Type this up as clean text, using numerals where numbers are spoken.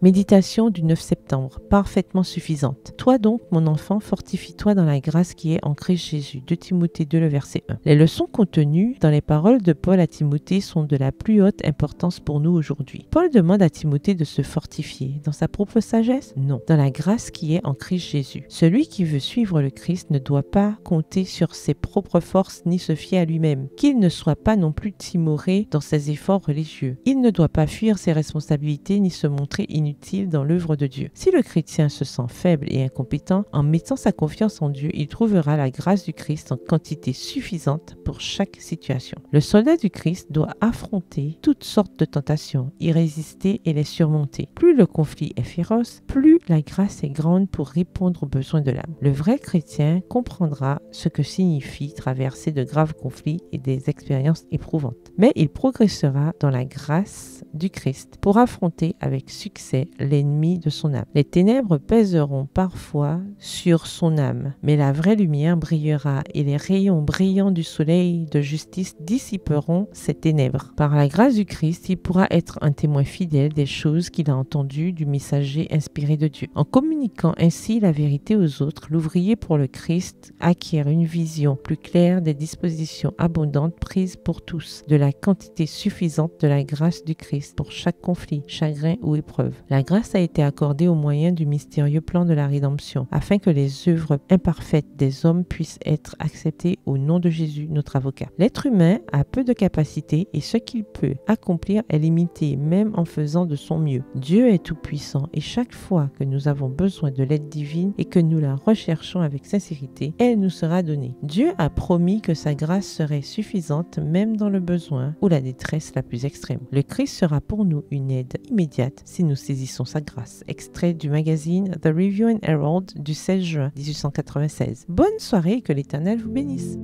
Méditation du 9 septembre, parfaitement suffisante. Toi donc, mon enfant, fortifie-toi dans la grâce qui est en Christ Jésus. 2 Timothée 2, le verset 1. Les leçons contenues dans les paroles de Paul à Timothée sont de la plus haute importance pour nous aujourd'hui. Paul demande à Timothée de se fortifier. Dans sa propre sagesse? Non. Dans la grâce qui est en Christ Jésus. Celui qui veut suivre le Christ ne doit pas compter sur ses propres forces ni se fier à lui-même. Qu'il ne soit pas non plus timoré dans ses efforts religieux. Il ne doit pas fuir ses responsabilités ni se montrer inutile dans l'œuvre de Dieu. Si le chrétien se sent faible et incompétent, en mettant sa confiance en Dieu, il trouvera la grâce du Christ en quantité suffisante pour chaque situation. Le soldat du Christ doit affronter toutes sortes de tentations, y résister et les surmonter. Plus le conflit est féroce, plus la grâce est grande pour répondre aux besoins de l'âme. Le vrai chrétien comprendra ce que signifie traverser de graves conflits et des expériences éprouvantes. Mais il progressera dans la grâce du Christ pour affronter avec succès l'ennemi de son âme. Les ténèbres pèseront parfois sur son âme, mais la vraie lumière brillera et les rayons brillants du soleil de justice dissiperont ces ténèbres. Par la grâce du Christ, il pourra être un témoin fidèle des choses qu'il a entendues du messager inspiré de Dieu. En communiquant ainsi la vérité aux autres, l'ouvrier pour le Christ acquiert une vision plus claire des dispositions abondantes prises pour tous, de la quantité suffisante de la grâce du Christ pour chaque conflit, chagrin ou épreuve. La grâce a été accordée au moyen du mystérieux plan de la rédemption, afin que les œuvres imparfaites des hommes puissent être acceptées au nom de Jésus, notre avocat. L'être humain a peu de capacités et ce qu'il peut accomplir est limité, même en faisant de son mieux. Dieu est tout-puissant et chaque fois que nous avons besoin de l'aide divine et que nous la recherchons avec sincérité, elle nous sera donnée. Dieu a promis que sa grâce serait suffisante même dans le besoin ou la détresse la plus extrême. Le Christ sera pour nous une aide immédiate si nous saisissons sa grâce. Extrait du magazine The Review and Herald du 16 juin 1896. Bonne soirée et que l'Éternel vous bénisse.